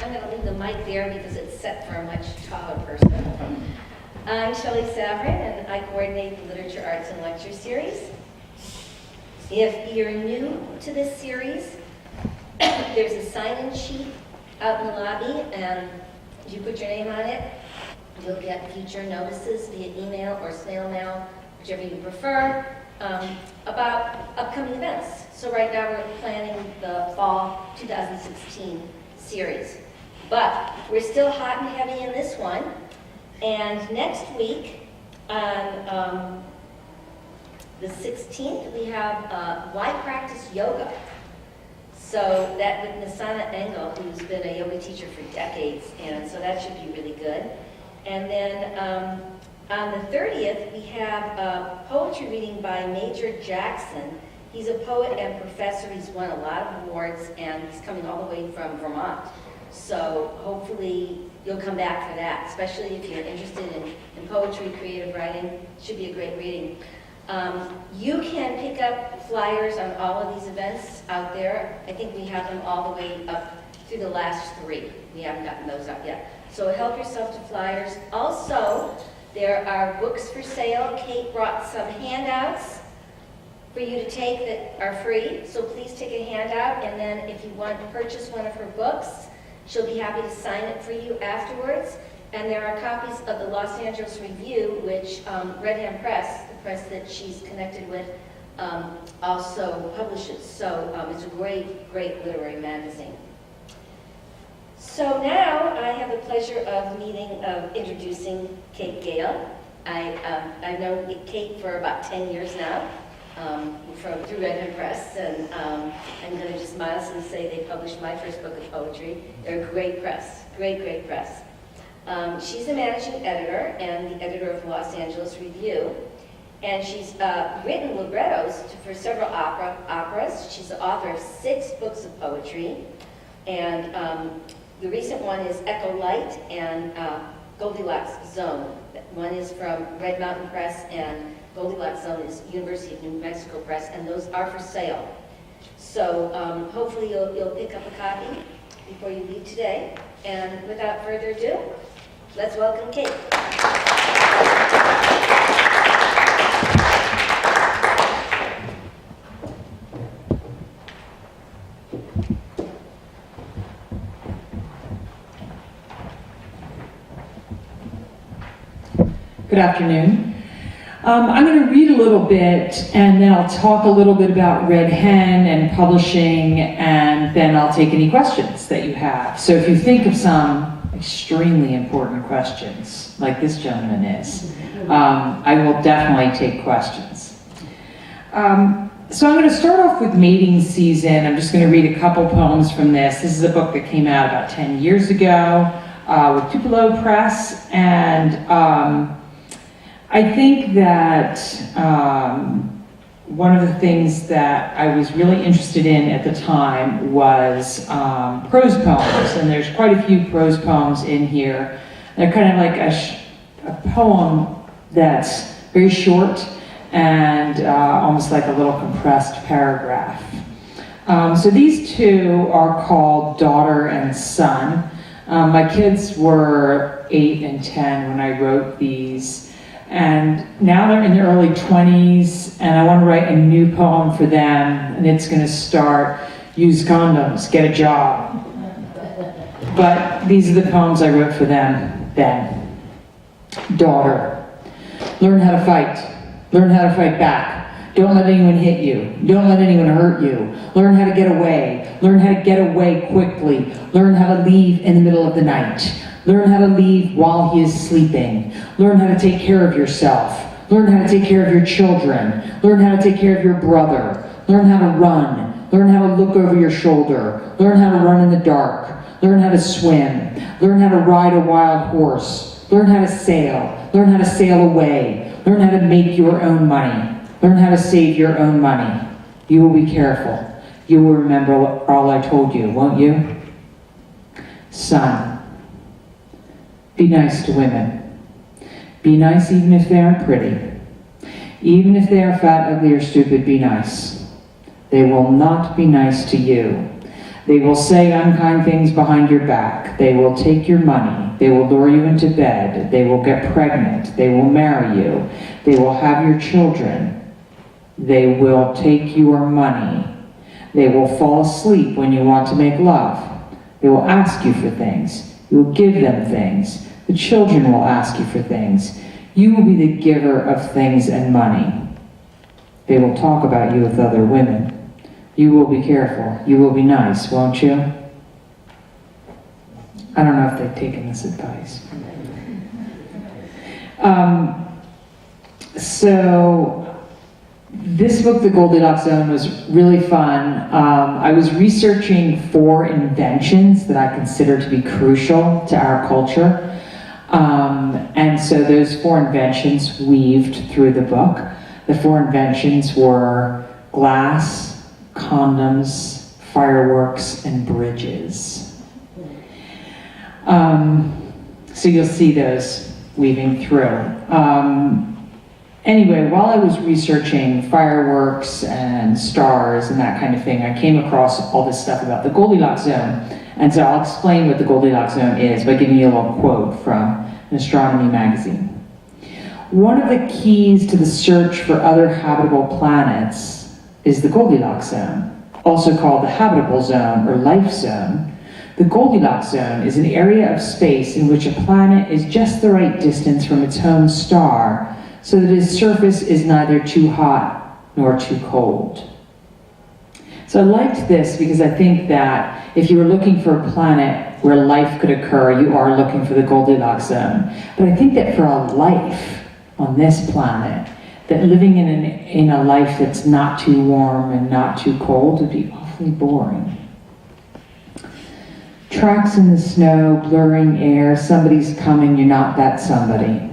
I'm going to leave the mic there because it's set for a much taller person. I'm Shelley Savrin, and I coordinate the Literature, Arts, and Lecture Series. If you're new to this series, there's a sign-in sheet out in the lobby, and if you put your name on it, you'll get future notices via email or snail mail, whichever you prefer, about upcoming events. So right now we're planning the fall 2016 series. But we're still hot and heavy in this one. And next week, on the 16th, we have Why Practice Yoga? So that with Nasana Engel, who's been a yoga teacher for decades, and so that should be really good. And then on the 30th, we have a poetry reading by Major Jackson. He's a poet and professor. He's won a lot of awards, and he's coming all the way from Vermont. So hopefully you'll come back for that, especially if you're interested in poetry, creative writing. It should be a great reading. You can pick up flyers on all of these events out there. I think we have them all the way up through the last 3. We haven't gotten those up yet. So help yourself to flyers. Also, there are books for sale. Kate brought some handouts for you to take that are free. So please take a handout, and then if you want to purchase one of her books, she'll be happy to sign it for you afterwards. And there are copies of the Los Angeles Review, which Red Hand Press, the press that she's connected with, also publishes. So it's a great, great literary magazine. So now I have the pleasure of introducing Kate Gale. I've known Kate for about 10 years now, through Red Hand Press, and I'm going to just modestly say they published my first book of poetry. They're a great press, great, great press. She's the managing editor and the editor of the Los Angeles Review, and she's written librettos for several operas. She's the author of 6 books of poetry, and the recent one is Echo Light and Goldilocks Zone. One is from Red Mountain Press, and Goldilocks Zone is University of New Mexico Press, and those are for sale. So hopefully you'll pick up a copy before you leave today. And without further ado, let's welcome Kate. Good afternoon. I'm going to read a little bit, and then I'll talk a little bit about Red Hen and publishing, and then I'll take any questions that you have. So if you think of some extremely important questions, like this gentleman is, I will definitely take questions. So I'm going to start off with Mating Season. I'm just going to read a couple poems from this. This is a book that came out about 10 years ago with Tupelo Press, and I think that one of the things that I was really interested in at the time was prose poems, and there's quite a few prose poems in here. They're kind of like a poem that's very short and almost like a little compressed paragraph. So these 2 are called Daughter and Son. My kids were 8 and 10 when I wrote these. And now they're in their early 20s, and I want to write a new poem for them, and it's going to start, use condoms, get a job. But these are the poems I wrote for them then. Daughter, learn how to fight. Learn how to fight back. Don't let anyone hit you. Don't let anyone hurt you. Learn how to get away. Learn how to get away quickly. Learn how to leave in the middle of the night. Learn how to leave while he is sleeping. Learn how to take care of yourself. Learn how to take care of your children. Learn how to take care of your brother. Learn how to run. Learn how to look over your shoulder. Learn how to run in the dark. Learn how to swim. Learn how to ride a wild horse. Learn how to sail. Learn how to sail away. Learn how to make your own money. Learn how to save your own money. You will be careful. You will remember all I told you, won't you? Son. Be nice to women. Be nice even if they aren't pretty. Even if they are fat, ugly, or stupid, be nice. They will not be nice to you. They will say unkind things behind your back. They will take your money. They will lure you into bed. They will get pregnant. They will marry you. They will have your children. They will take your money. They will fall asleep when you want to make love. They will ask you for things. You will give them things. The children will ask you for things. You will be the giver of things and money. They will talk about you with other women. You will be careful. You will be nice, won't you? I don't know if they've taken this advice. So this book, The Goldilocks Zone, was really fun. I was researching 4 inventions that I consider to be crucial to our culture. And so those 4 inventions weaved through the book. The 4 inventions were glass, condoms, fireworks, and bridges. So you'll see those weaving through. Anyway, while I was researching fireworks and stars and that kind of thing, I came across all this stuff about the Goldilocks Zone. And so I'll explain what the Goldilocks Zone is by giving you a little quote from an astronomy magazine. One of the keys to the search for other habitable planets is the Goldilocks Zone, also called the habitable zone or life zone. The Goldilocks Zone is an area of space in which a planet is just the right distance from its home star so that its surface is neither too hot nor too cold. So I liked this because I think that if you were looking for a planet where life could occur, you are looking for the Goldilocks Zone. But I think that for a life on this planet, that living in a life that's not too warm and not too cold would be awfully boring. Tracks in the snow, blurring air, somebody's coming, you're not that somebody.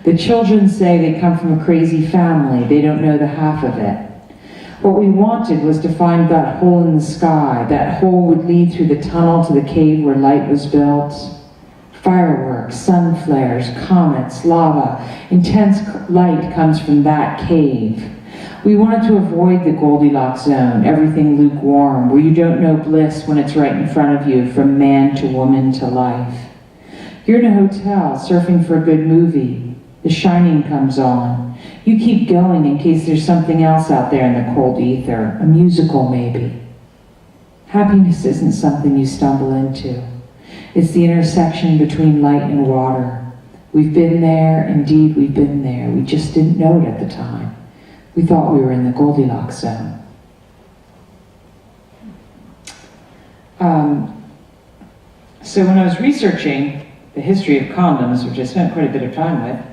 The children say they come from a crazy family, they don't know the half of it. What we wanted was to find that hole in the sky. That hole would lead through the tunnel to the cave where light was built. Fireworks, sun flares, comets, lava. Intense light comes from that cave. We wanted to avoid the Goldilocks Zone, everything lukewarm, where you don't know bliss when it's right in front of you, from man to woman to life. You're in a hotel, surfing for a good movie. The Shining comes on. You keep going in case there's something else out there in the cold ether, a musical maybe. Happiness isn't something you stumble into. It's the intersection between light and water. We've been there, indeed we've been there. We just didn't know it at the time. We thought we were in the Goldilocks Zone. So when I was researching the history of condoms, which I spent quite a bit of time with,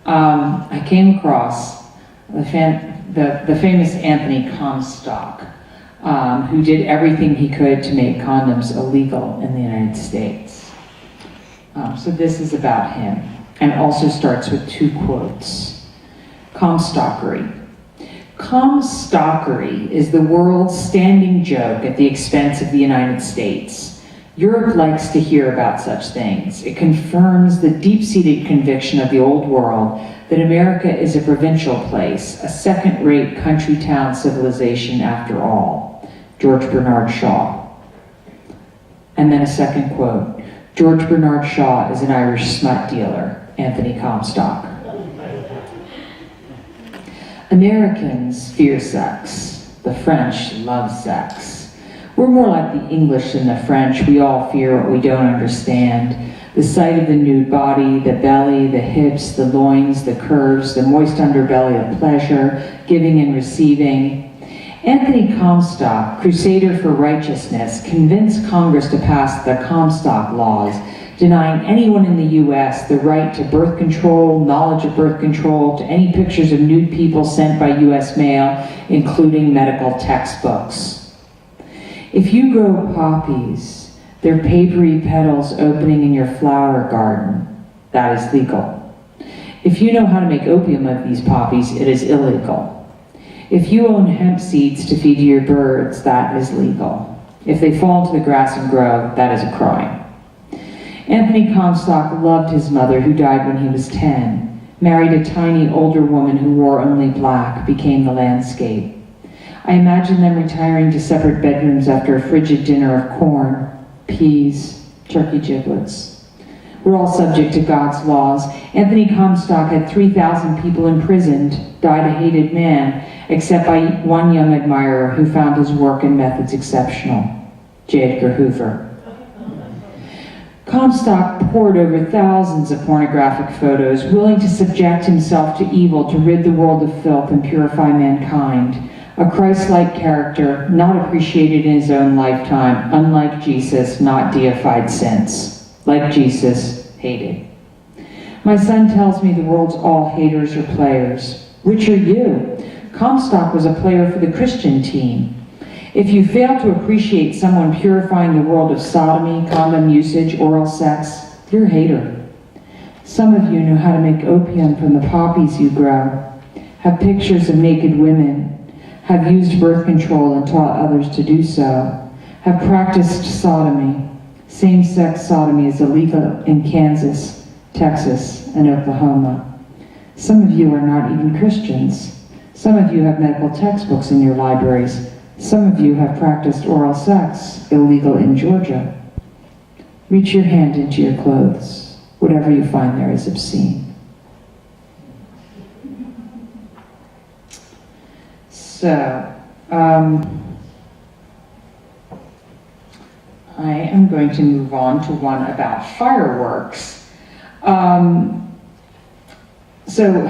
I came across the famous Anthony Comstock, who did everything he could to make condoms illegal in the United States. So this is about him, and also starts with 2 quotes. Comstockery. Comstockery is the world's standing joke at the expense of the United States. Europe likes to hear about such things. It confirms the deep-seated conviction of the old world that America is a provincial place, a second-rate country town civilization after all. George Bernard Shaw. And then a second quote. George Bernard Shaw is an Irish smut dealer. Anthony Comstock. Americans fear sex. The French love sex. We're more like the English than the French. We all fear what we don't understand. The sight of the nude body, the belly, the hips, the loins, the curves, the moist underbelly of pleasure, giving and receiving. Anthony Comstock, crusader for righteousness, convinced Congress to pass the Comstock laws, denying anyone in the U.S. the right to birth control, knowledge of birth control, to any pictures of nude people sent by U.S. mail, including medical textbooks. If you grow poppies, their papery petals opening in your flower garden, that is legal. If you know how to make opium of these poppies, it is illegal. If you own hemp seeds to feed to your birds, that is legal. If they fall into the grass and grow, that is a crime. Anthony Comstock loved his mother, who died when he was 10, married a tiny older woman who wore only black, became the landscape. I imagine them retiring to separate bedrooms after a frigid dinner of corn, peas, turkey giblets. We're all subject to God's laws. Anthony Comstock had 3,000 people imprisoned, died a hated man, except by one young admirer who found his work and methods exceptional, J. Edgar Hoover. Comstock pored over thousands of pornographic photos, willing to subject himself to evil to rid the world of filth and purify mankind. A Christ-like character, not appreciated in his own lifetime, unlike Jesus, not deified since. Like Jesus, hated. My son tells me the world's all haters or players. Which are you? Comstock was a player for the Christian team. If you fail to appreciate someone purifying the world of sodomy, condom usage, oral sex, you're a hater. Some of you know how to make opium from the poppies you grow, have pictures of naked women, have used birth control and taught others to do so, have practiced sodomy. Same-sex sodomy is illegal in Kansas, Texas, and Oklahoma. Some of you are not even Christians. Some of you have medical textbooks in your libraries. Some of you have practiced oral sex, illegal in Georgia. Reach your hand into your clothes. Whatever you find there is obscene. So, I am going to move on to one about fireworks. So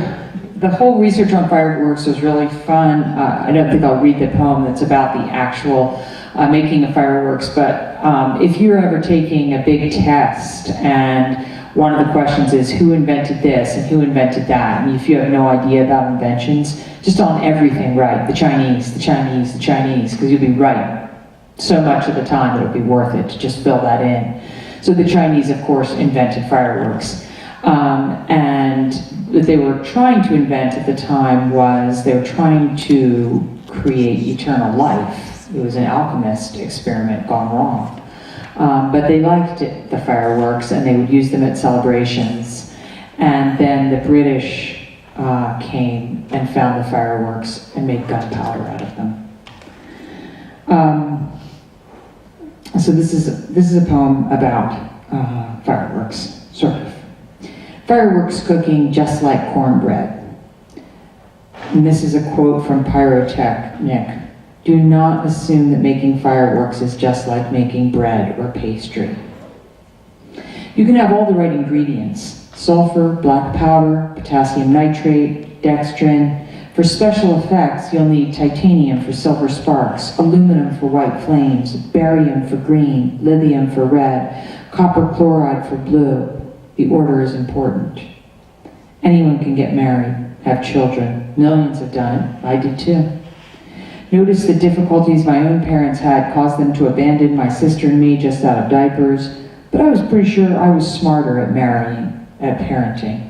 the whole research on fireworks was really fun. I don't think I'll read the poem that's about the actual making of fireworks, but if you're ever taking a big test and one of the questions is who invented this and who invented that, and if you have no idea about inventions, just on everything right, the Chinese, the Chinese, the Chinese, because you'll be right so much of the time that it'll be worth it to just fill that in. So the Chinese, of course, invented fireworks. And what they were trying to invent at the time was they were trying to create eternal life. It was an alchemist experiment gone wrong. But they liked it, the fireworks, and they would use them at celebrations. And then the British came and found the fireworks and made gunpowder out of them. So this is a poem about fireworks, sort of. Fireworks cooking just like cornbread. And this is a quote from Pyrotechnic. Do not assume that making fireworks is just like making bread or pastry. You can have all the right ingredients: sulfur, black powder, potassium nitrate, dextrin. For special effects, you'll need titanium for silver sparks, aluminum for white flames, barium for green, lithium for red, copper chloride for blue. The order is important. Anyone can get married, have children. Millions have done it. I did too. Notice the difficulties my own parents had caused them to abandon my sister and me just out of diapers, but I was pretty sure I was smarter at marrying, at parenting.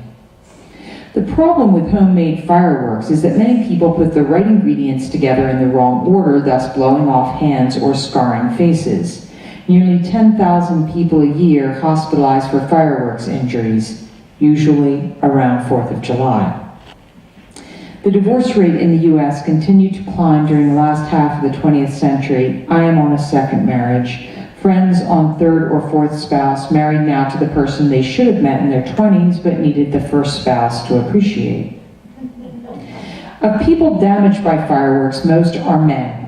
The problem with homemade fireworks is that many people put the right ingredients together in the wrong order, thus blowing off hands or scarring faces. Nearly 10,000 people a year hospitalized for fireworks injuries, usually around 4th of July. The divorce rate in the U.S. continued to climb during the last half of the 20th century. I am on a second marriage. Friends on third or fourth spouse married now to the person they should have met in their 20s but needed the first spouse to appreciate. Of people damaged by fireworks, most are men.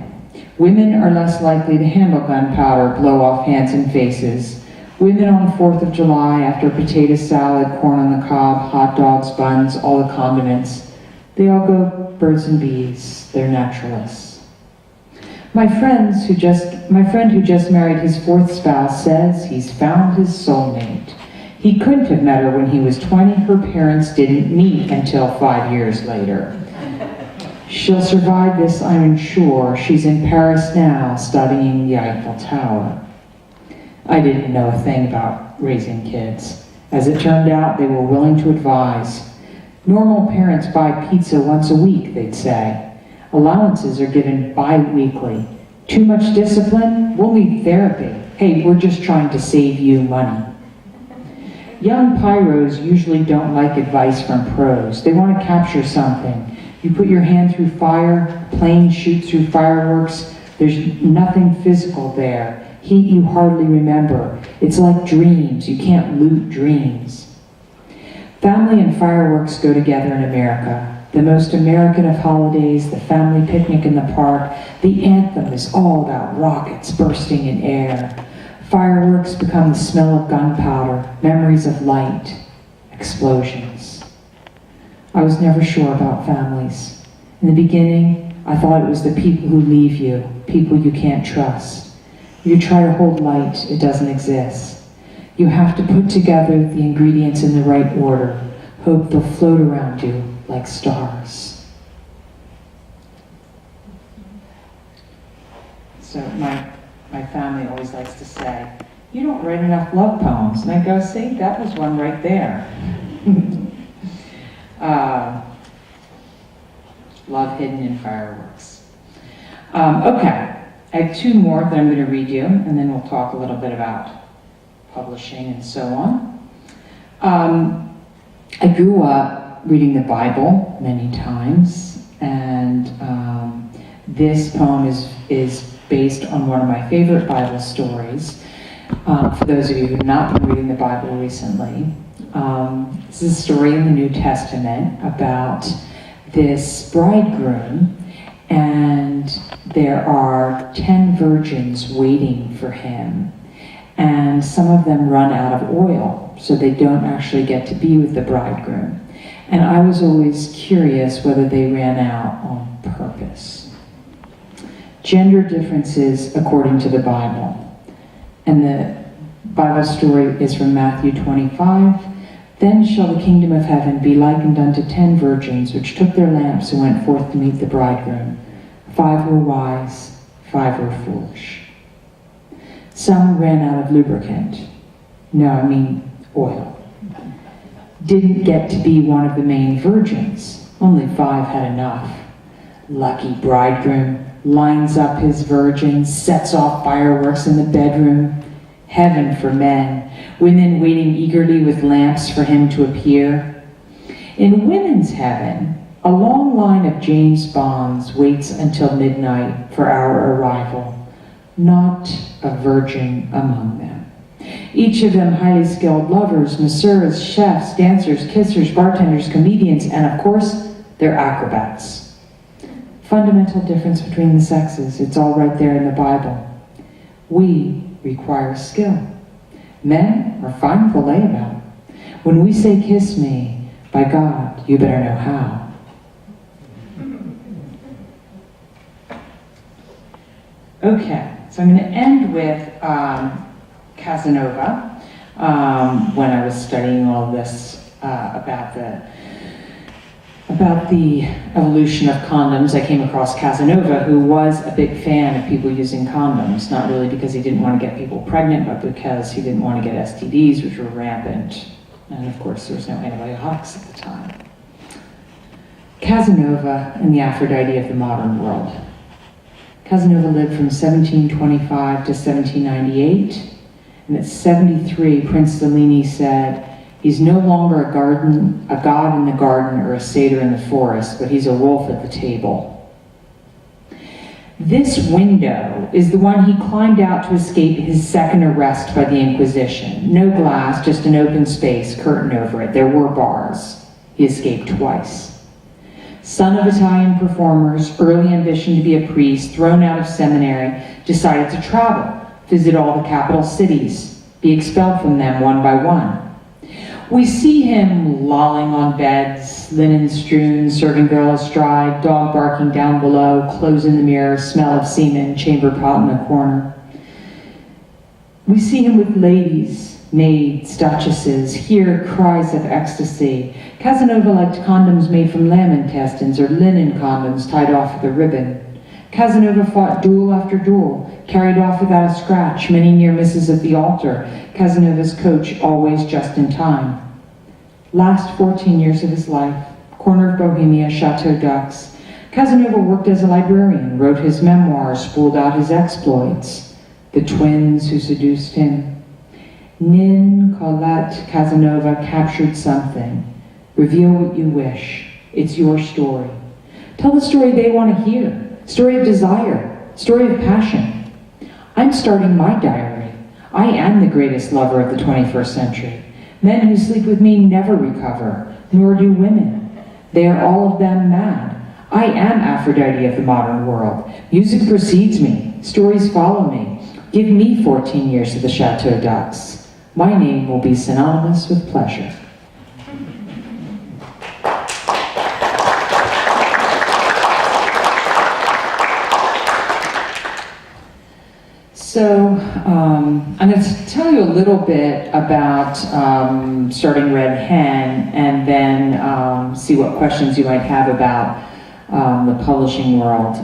Women are less likely to handle gunpowder, blow off hands and faces. Women on the 4th of July, after potato salad, corn on the cob, hot dogs, buns, all the condiments, they all go birds and bees. They're naturalists. My friend who just married his fourth spouse says he's found his soulmate. He couldn't have met her when he was 20. Her parents didn't meet until 5 years later. She'll survive this, I'm sure. She's in Paris now, studying the Eiffel Tower. I didn't know a thing about raising kids. As it turned out, they were willing to advise. Normal parents buy pizza once a week, they'd say. Allowances are given bi-weekly. Too much discipline? We'll need therapy. Hey, we're just trying to save you money. Young pyros usually don't like advice from pros. They want to capture something. You put your hand through fire, a plane shoots through fireworks. There's nothing physical there. Heat you hardly remember. It's like dreams. You can't loot dreams. Family and fireworks go together in America. The most American of holidays, the family picnic in the park. The anthem is all about rockets bursting in air. Fireworks become the smell of gunpowder, memories of light, explosions. I was never sure about families. In the beginning, I thought it was the people who leave you, people you can't trust. You try to hold light, it doesn't exist. You have to put together the ingredients in the right order, hope they'll float around you like stars. So my family always likes to say, you don't write enough love poems. And I go, see, that was one right there. Love hidden in fireworks. Okay, I have two more that I'm going to read you, and then we'll talk a little bit about publishing and so on. I grew up reading the Bible many times, and this poem is based on one of my favorite Bible stories. For those of you who have not been reading the Bible recently, this is a story in the New Testament about this bridegroom, and there are 10 virgins waiting for him, and some of them run out of oil, so they don't actually get to be with the bridegroom. And I was always curious whether they ran out on purpose. Gender differences according to the Bible. And the Bible story is from Matthew 25. Then shall the kingdom of heaven be likened unto 10 virgins, which took their lamps and went forth to meet the bridegroom. 5 were wise, 5 were foolish. Some ran out of lubricant. No, I mean oil. Didn't get to be one of the main virgins. Only 5 had enough. Lucky bridegroom lines up his virgins, sets off fireworks in the bedroom. Heaven for men, women waiting eagerly with lamps for him to appear. In women's heaven, a long line of James Bonds waits until midnight for our arrival. Not a virgin among them. Each of them highly skilled lovers, masseurs, chefs, dancers, kissers, bartenders, comedians, and of course, they're acrobats. Fundamental difference between the sexes. It's all right there in the Bible. We require skill. Men are fine with the layabout. When we say kiss me, by God, you better know how. Okay, so I'm going to end with Casanova. When I was studying all this about the evolution of condoms, I came across Casanova, who was a big fan of people using condoms, not really because he didn't want to get people pregnant, but because he didn't want to get STDs, which were rampant. And of course, there was no antibiotics at the time. Casanova and the Aphrodite of the modern world. Casanova lived from 1725 to 1798, and at 73, Prince Cellini said, he's no longer a god in the garden or a satyr in the forest, but he's a wolf at the table. This window is the one he climbed out to escape his second arrest by the Inquisition. No glass, just an open space, curtain over it. There were bars. He escaped twice. Son of Italian performers, early ambition to be a priest, thrown out of seminary, decided to travel, visit all the capital cities, be expelled from them one by one. We see him lolling on beds, linen strewn, serving girl astride, dog barking down below, clothes in the mirror, smell of semen, chamber pot in the corner. We see him with ladies, maids, duchesses, hear cries of ecstasy. Casanova liked condoms made from lamb intestines or linen condoms tied off with a ribbon. Casanova fought duel after duel, carried off without a scratch, many near misses at the altar. Casanova's coach always just in time. Last 14 years of his life, corner of Bohemia, Chateau d'Ux. Casanova worked as a librarian, wrote his memoirs, spooled out his exploits. The twins who seduced him. Nin Colette Casanova captured something. Reveal what you wish. It's your story. Tell the story they want to hear. Story of desire. Story of passion. I'm starting my diary. I am the greatest lover of the 21st century. Men who sleep with me never recover, nor do women. They are all of them mad. I am Aphrodite of the modern world. Music precedes me. Stories follow me. Give me 14 years of the Chateau d'Ux. My name will be synonymous with pleasure. So I'm going to tell you a little bit about starting Red Hen, and then see what questions you might have about the publishing world.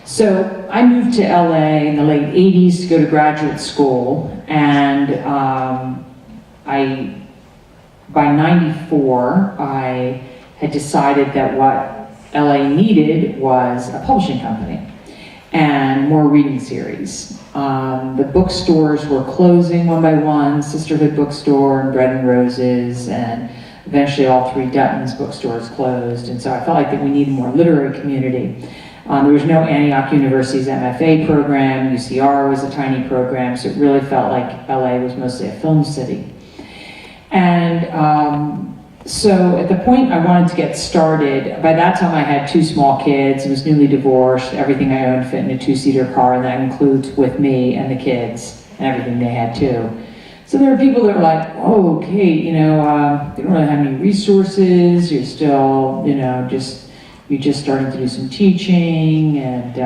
So I moved to LA in the late 80s to go to graduate school, and by 94, I had decided that what LA needed was a publishing company and more reading series. The bookstores were closing one by one, Sisterhood Bookstore and Bread and Roses, and eventually all three Dutton's bookstores closed, and so I felt like that we needed more literary community. There was no Antioch University's MFA program, UCR was a tiny program, so it really felt like LA was mostly a film city. And so at the point I wanted to get started, by that time I had two small kids, I was newly divorced, everything I owned fit in a two-seater car, and that includes with me and the kids, and everything they had too. So there were people that were like, oh, Kate, you know, they don't really have any resources, you're still, you know, you're just starting to do some teaching, and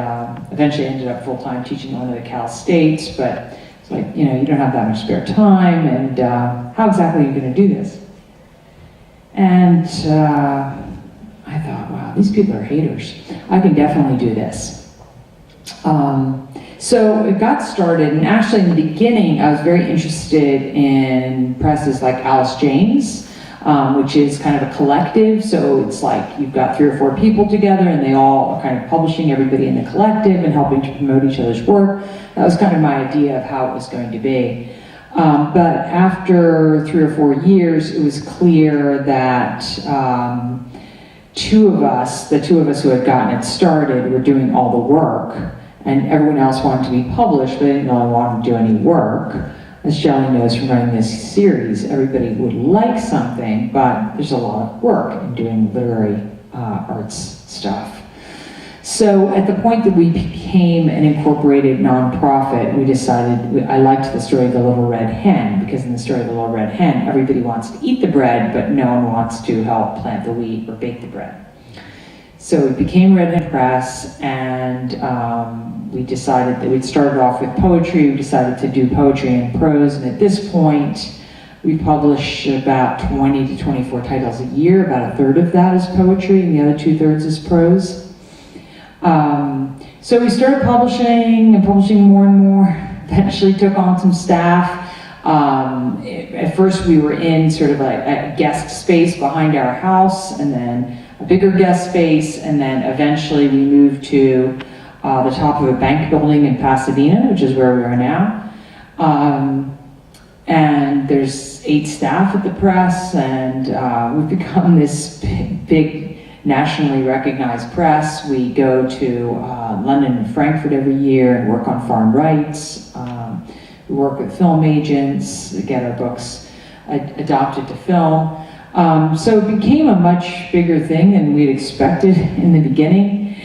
eventually I ended up full-time teaching one of the Cal States, but it's like, you know, you don't have that much spare time, and how exactly are you going to do this? And I thought, wow, these people are haters. I can definitely do this. So it got started, and actually in the beginning I was very interested in presses like Alice Jane's, which is kind of a collective, so it's like you've got 3 or 4 people together and they all are kind of publishing everybody in the collective and helping to promote each other's work. That was kind of my idea of how it was going to be. But after 3 or 4 years, it was clear that the two of us who had gotten it started were doing all the work, and everyone else wanted to be published, but they didn't really want to do any work. As Shelley knows from running this series, everybody would like something, but there's a lot of work in doing literary arts stuff. So at the point that we became an incorporated nonprofit, we decided, I liked the story of the Little Red Hen, because in the story of the Little Red Hen, everybody wants to eat the bread, but no one wants to help plant the wheat or bake the bread. So we became Red Hen Press, and we decided that we'd started off with poetry. We decided to do poetry and prose, and at this point, we publish about 20 to 24 titles a year. About a third of that is poetry, and the other 2/3 is prose. So we started publishing and publishing more and more. Eventually took on some staff. At first we were in sort of a guest space behind our house, and then a bigger guest space, and then eventually we moved to the top of a bank building in Pasadena, which is where we are now. And there's 8 staff at the press, and we've become this big nationally recognized press. We go to London and Frankfurt every year and work on foreign rights. We work with film agents to get our books adopted to film. So it became a much bigger thing than we'd expected in the beginning.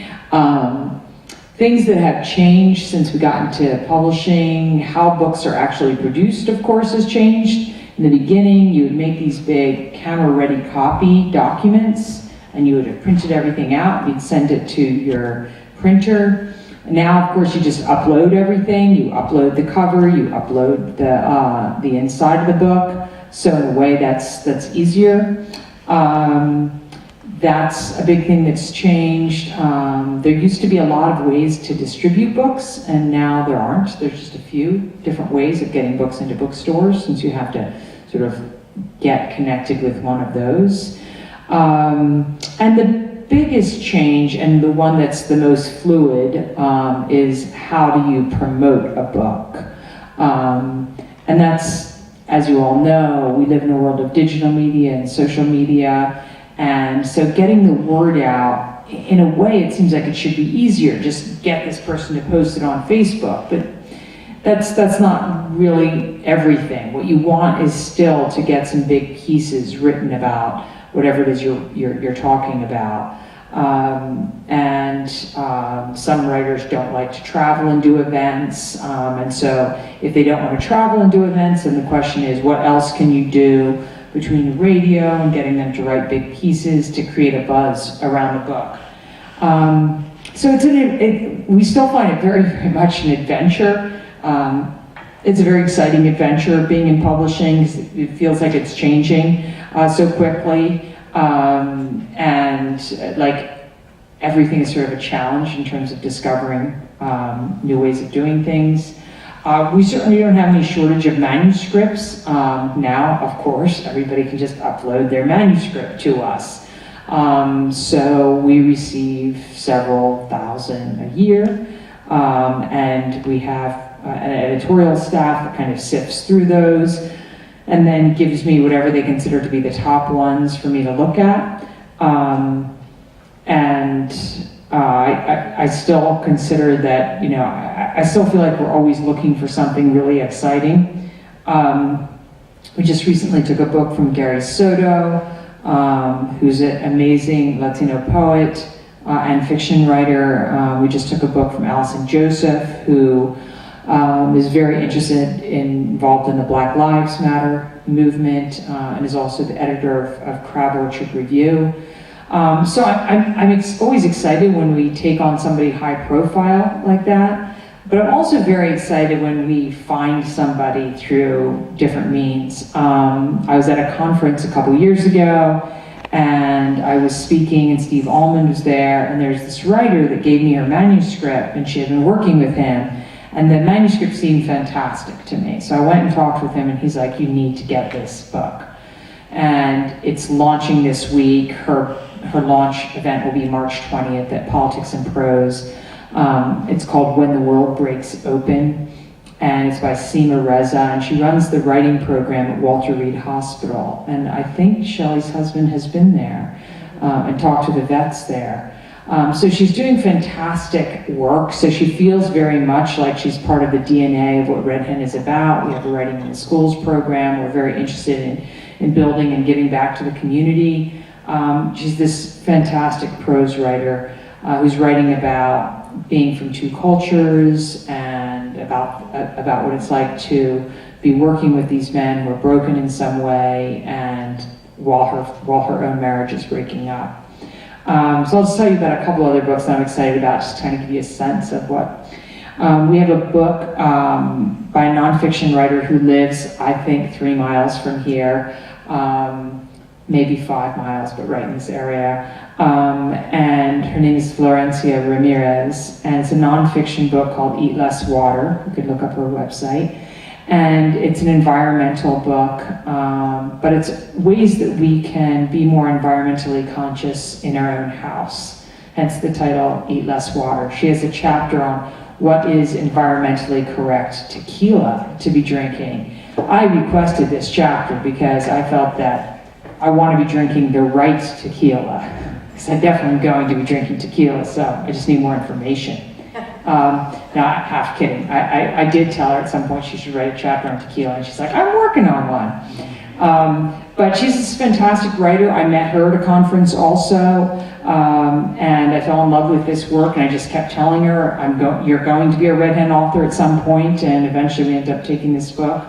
Things that have changed since we got into publishing, how books are actually produced, of course, has changed. In the beginning, you would make these big camera-ready copy documents, and you would have printed everything out, you'd send it to your printer. Now, of course, you just upload everything. You upload the cover, you upload the inside of the book. So in a way, that's easier. That's a big thing that's changed. There used to be a lot of ways to distribute books, and now there aren't. There's just a few different ways of getting books into bookstores, since you have to sort of get connected with one of those. And the biggest change, and the one that's the most fluid, is how do you promote a book? And that's, as you all know, we live in a world of digital media and social media, and so getting the word out in a way, it seems like it should be easier. Just get this person to post it on Facebook, but that's not really everything. What you want is still to get some big pieces written about whatever it is you're talking about. Some writers don't like to travel and do events, and so if they don't want to travel and do events, then the question is, what else can you do between the radio and getting them to write big pieces to create a buzz around the book? So we still find it very, very much an adventure. It's a very exciting adventure being in publishing. It feels like it's changing so quickly, and like everything is sort of a challenge in terms of discovering new ways of doing things. We certainly don't have any shortage of manuscripts. Now, of course, everybody can just upload their manuscript to us. So we receive several thousand a year, and we have an editorial staff that kind of sifts through those and then gives me whatever they consider to be the top ones for me to look at. I still consider that, I still feel like we're always looking for something really exciting. We just recently took a book from Gary Soto, who's an amazing Latino poet and fiction writer. We just took a book from Allison Joseph, who is very involved in the Black Lives Matter movement, and is also the editor of Crab Orchard Review. So I'm always excited when we take on somebody high profile like that, but I'm also very excited when we find somebody through different means. I was at a conference a couple years ago, and I was speaking, and Steve Allman was there, and there's this writer that gave me her manuscript, and she had been working with him, and the manuscript seemed fantastic to me. So I went and talked with him, and he's like, you need to get this book. And it's launching this week. Her launch event will be March 20th at Politics and Prose. It's called When the World Breaks Open, and it's by Seema Reza, and she runs the writing program at Walter Reed Hospital. And I think Shelley's husband has been there and talked to the vets there. So she's doing fantastic work. So she feels very much like she's part of the DNA of what Red Hen is about. We have a Writing in the Schools program. We're very interested in building and giving back to the community. She's this fantastic prose writer who's writing about being from two cultures and about what it's like to be working with these men who are broken in some way, and while her own marriage is breaking up. So I'll just tell you about a couple other books that I'm excited about, just to kind of give you a sense of what. We have a book by a nonfiction writer who lives, I think, 3 miles from here, maybe 5 miles, but right in this area. And her name is Florencia Ramirez, and it's a nonfiction book called Eat Less Water. You could look up her website. And it's an environmental book, but it's ways that we can be more environmentally conscious in our own house. Hence the title, Eat Less Water. She has a chapter on what is environmentally correct tequila to be drinking. I requested this chapter because I felt that I want to be drinking the right tequila, because I definitely am going to be drinking tequila, so I just need more information. No, half kidding. I did tell her at some point she should write a chapter on tequila, and she's like, I'm working on one. But she's this fantastic writer. I met her at a conference also, and I fell in love with this work, and I just kept telling her, you're going to be a Red Hen author at some point, and eventually we ended up taking this book.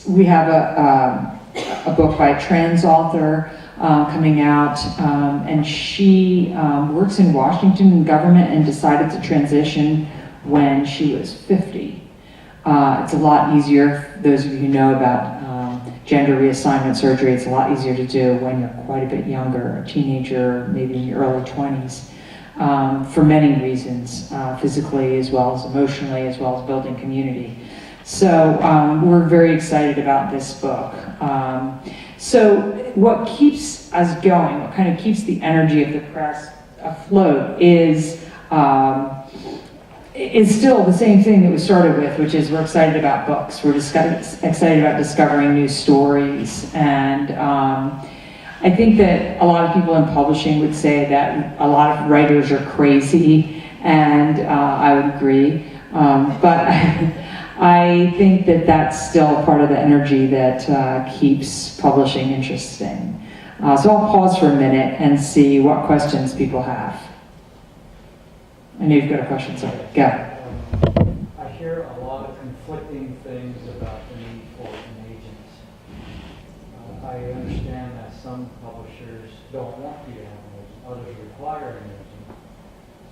We have a book by a trans author coming out, and she works in Washington government and decided to transition when she was 50. It's a lot easier, those of you who know about gender reassignment surgery, it's a lot easier to do when you're quite a bit younger, a teenager, maybe in your early 20s, for many reasons, physically as well as emotionally, as well as building community. So we're very excited about this book. So what keeps us going, what kind of keeps the energy of the press afloat is still the same thing that we started with, which is we're excited about books. We're excited about discovering new stories. And I think that a lot of people in publishing would say that a lot of writers are crazy, and I would agree. But I think that that's still part of the energy that keeps publishing interesting. So I'll pause for a minute and see what questions people have. I know you've got a question, sorry. Go. I hear a lot of conflicting things about the need for an agent. I understand that some publishers don't want you to have an agent, others require an agent.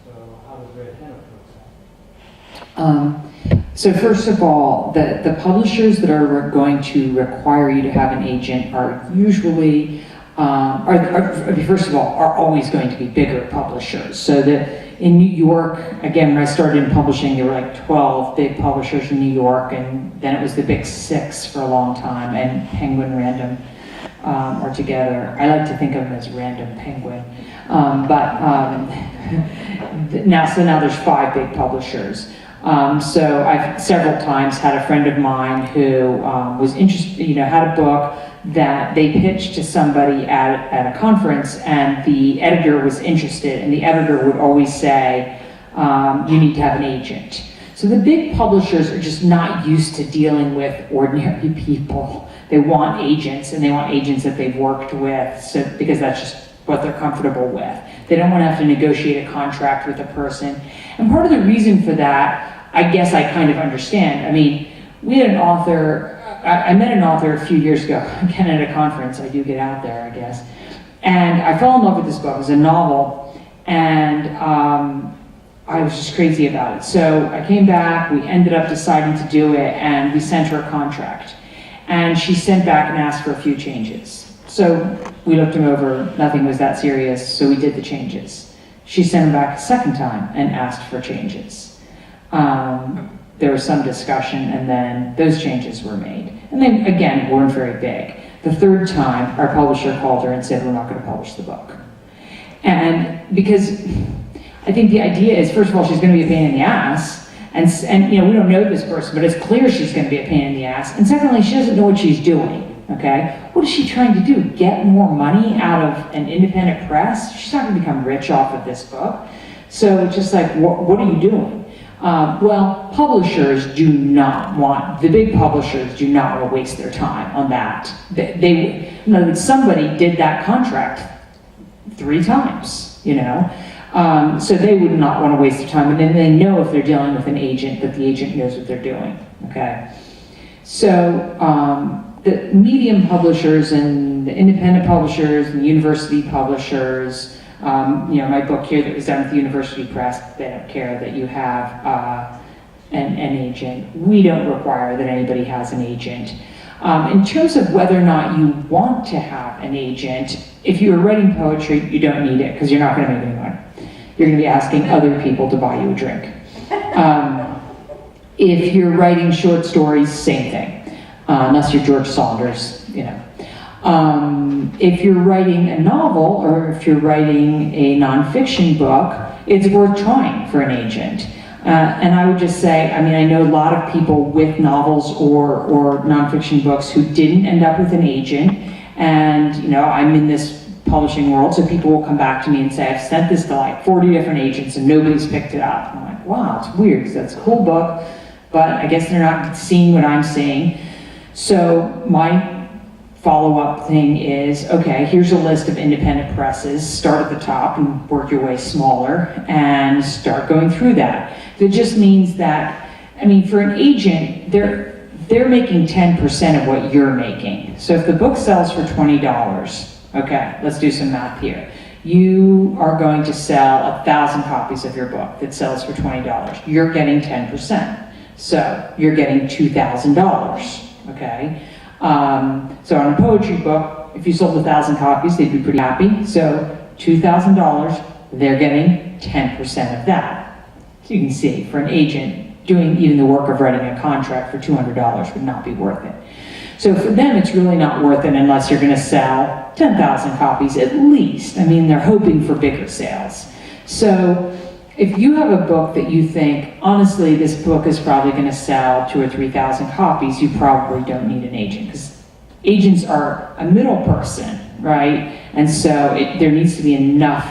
So how does Red Hen approach that? So first of all, the publishers that are going to require you to have an agent are usually, first of all, are always going to be bigger publishers. So in New York, again, when I started in publishing, there were like 12 big publishers in New York, and then it was the big 6 for a long time, and Penguin, Random are together. I like to think of them as Random Penguin. Now there's 5 big publishers. So I've several times had a friend of mine who was interested, had a book that they pitched to somebody at a conference, and the editor was interested, and the editor would always say, you need to have an agent. So the big publishers are just not used to dealing with ordinary people. They want agents, and they want agents that they've worked with, because that's just what they're comfortable with. They don't want to have to negotiate a contract with a person. And part of the reason for that, I guess I kind of understand. I mean, we had an author, I met an author a few years ago, again at a conference. I do get out there, I guess. And I fell in love with this book. It was a novel, and I was just crazy about it. So I came back, we ended up deciding to do it, and we sent her a contract. And she sent back and asked for a few changes. So we looked them over, nothing was that serious, so we did the changes. She sent them back a second time and asked for changes. There was some discussion, and then those changes were made. And then, again, weren't very big. The third time, our publisher called her and said, we're not going to publish the book. And because I think the idea is, first of all, she's going to be a pain in the ass, and we don't know this person, but it's clear she's going to be a pain in the ass. And secondly, she doesn't know what she's doing. Okay, what is she trying to do? Get more money out of an independent press? She's not going to become rich off of this book. So it's just like, what are you doing? Well, publishers do not want, the big publishers do not want to waste their time on that. Somebody did that contract 3 times, so they would not want to waste their time. And then they know if they're dealing with an agent, that the agent knows what they're doing, okay? So, the medium publishers and the independent publishers and the university publishers, my book here that was done with the university press, they don't care that you have an agent. We don't require that anybody has an agent. In terms of whether or not you want to have an agent, if you are writing poetry, you don't need it because you're not going to make any money. You're going to be asking other people to buy you a drink. If you're writing short stories, same thing. Unless you're George Saunders, If you're writing a novel or if you're writing a nonfiction book, it's worth trying for an agent. And I would just say, I know a lot of people with novels or nonfiction books who didn't end up with an agent, and I'm in this publishing world, so people will come back to me and say, I've sent this to like 40 different agents and nobody's picked it up. And I'm like, wow, it's weird because that's a cool book, but I guess they're not seeing what I'm seeing. So my follow-up thing is, okay, here's a list of independent presses. Start at the top and work your way smaller and start going through that. That just means that, for an agent, they're making 10% of what you're making. So if the book sells for $20, okay, let's do some math here. You are going to sell 1,000 copies of your book that sells for $20. You're getting 10%. So you're getting $2,000. Okay, so on a poetry book, if you sold 1,000 copies, they'd be pretty happy. So $2,000, they're getting 10% of that. So you can see, for an agent, doing even the work of writing a contract for $200 would not be worth it. So for them, it's really not worth it unless you're going to sell 10,000 copies at least. They're hoping for bigger sales. So if you have a book that you think, honestly, this book is probably going to sell 2,000 or 3,000 copies, you probably don't need an agent, because agents are a middle person, right? And so there needs to be enough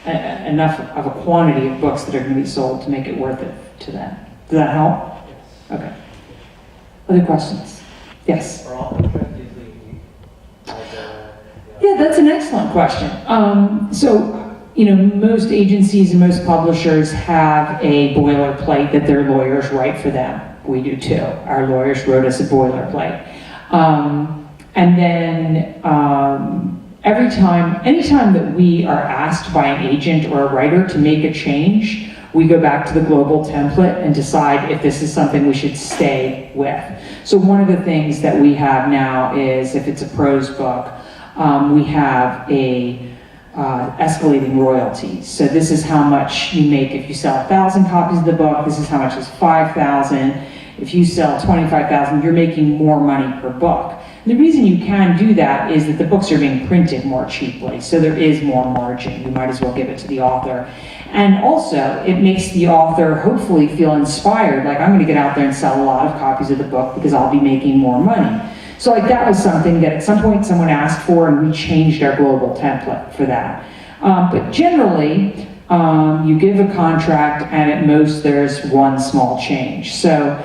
of a quantity of books that are going to be sold to make it worth it to them. Does that help? Yes. Okay. Other questions? Yes? Are all contracts usually Yeah, that's an excellent question. Most agencies and most publishers have a boilerplate that their lawyers write for them. We do too. Our lawyers wrote us a boilerplate. Anytime that we are asked by an agent or a writer to make a change, we go back to the global template and decide if this is something we should stay with. So one of the things that we have now is, if it's a prose book, we have a escalating royalties. So this is how much you make if you sell 1,000 copies of the book. This is how much is 5,000. If you sell 25,000, you're making more money per book. And the reason you can do that is that the books are being printed more cheaply, so there is more margin. You might as well give it to the author. And also, it makes the author hopefully feel inspired, like, I'm going to get out there and sell a lot of copies of the book because I'll be making more money. So that was something that at some point someone asked for, and we changed our global template for that. But generally, you give a contract, and at most there's one small change. So,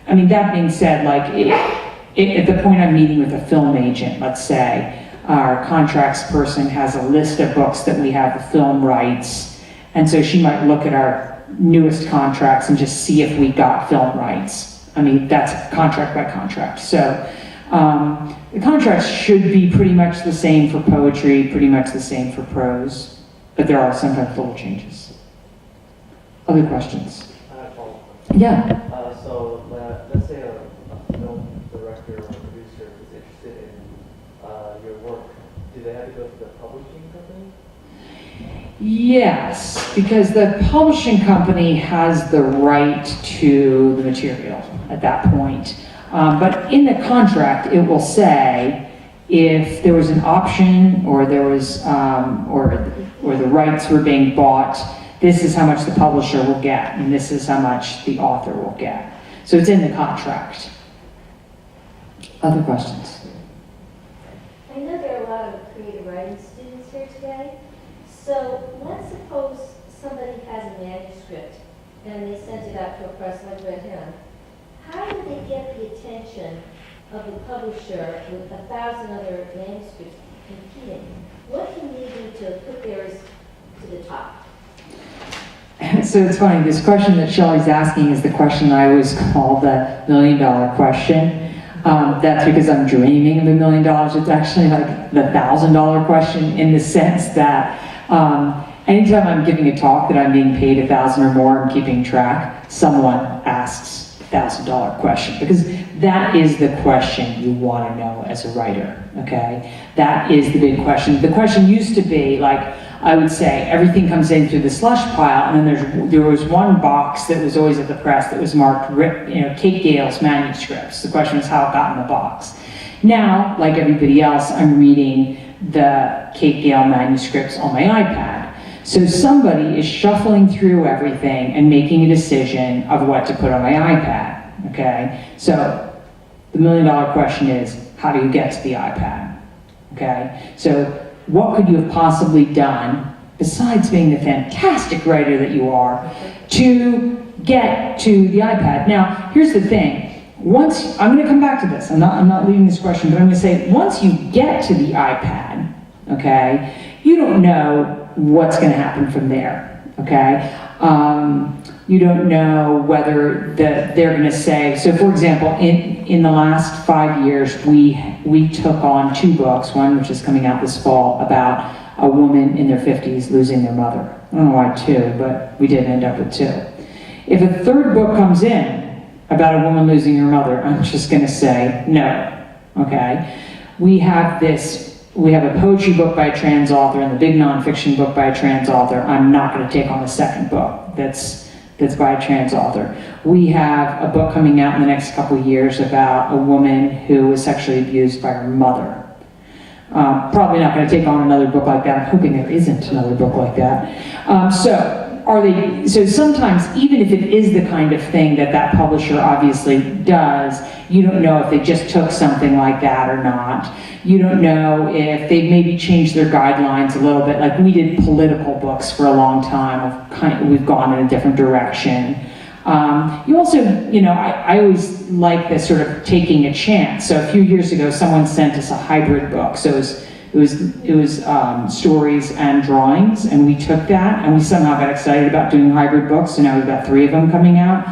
that being said, at the point I'm meeting with a film agent, let's say, our contracts person has a list of books that we have the film rights, and so she might look at our newest contracts and just see if we got film rights. That's contract by contract. So the contracts should be pretty much the same for poetry, pretty much the same for prose, but there are sometimes little changes. Other questions? I have a follow-up question. Yeah. Let's say a film director or producer is interested in your work. Do they have to go to the publishing company? Yes, because the publishing company has the right to the material at that point. But in the contract, it will say if there was an option or there was, or the rights were being bought, this is how much the publisher will get, and this is how much the author will get. So it's in the contract. Other questions? I know there are a lot of creative writing students here today. So let's suppose somebody has a manuscript and they sent it out to a press like Red Heron. How do they get the attention of the publisher with 1,000 other manuscripts competing? What can they do to put theirs to the top? So it's funny, this question that Shelley's asking is the question I always call the $1 million question. That's because I'm dreaming of $1 million. It's actually like the $1,000 question, in the sense that anytime I'm giving a talk that I'm being paid 1,000 or more and keeping track, someone asks $1,000 question, because that is the question you want to know as a writer, okay? That is the big question. The question used to be, like, I would say everything comes in through the slush pile, and then there was one box that was always at the press that was marked, Kate Gale's manuscripts. The question was how it got in the box. Now, like everybody else, I'm reading the Kate Gale manuscripts on my iPad. So somebody is shuffling through everything and making a decision of what to put on my iPad, okay? So the $1 million question is, how do you get to the iPad, okay? So what could you have possibly done, besides being the fantastic writer that you are, to get to the iPad? Now, here's the thing. I'm going to come back to this. I'm not leaving this question, but I'm going to say, once you get to the iPad, okay, you don't know what's going to happen from there, okay? You don't know whether they're going to say, so for example, in the last 5 years, we took on 2 books, one which is coming out this fall, about a woman in their 50s losing their mother. I don't know why 2, but we did end up with 2. If a 3rd book comes in about a woman losing her mother, I'm just going to say no, okay? We have a poetry book by a trans author and the big nonfiction book by a trans author. I'm not going to take on a 2nd book that's by a trans author. We have a book coming out in the next couple of years about a woman who was sexually abused by her mother. Probably not going to take on another book like that. I'm hoping there isn't another book like that. So so sometimes, even if it is the kind of thing that that publisher obviously does, you don't know if they just took something like that or not. You don't know if they maybe changed their guidelines a little bit. Like we did political books for a long time. We've gone in a different direction. You also, I always like this sort of taking a chance. So a few years ago, someone sent us a hybrid book. So it was stories and drawings, and we took that, and we somehow got excited about doing hybrid books, so now we've got 3 of them coming out.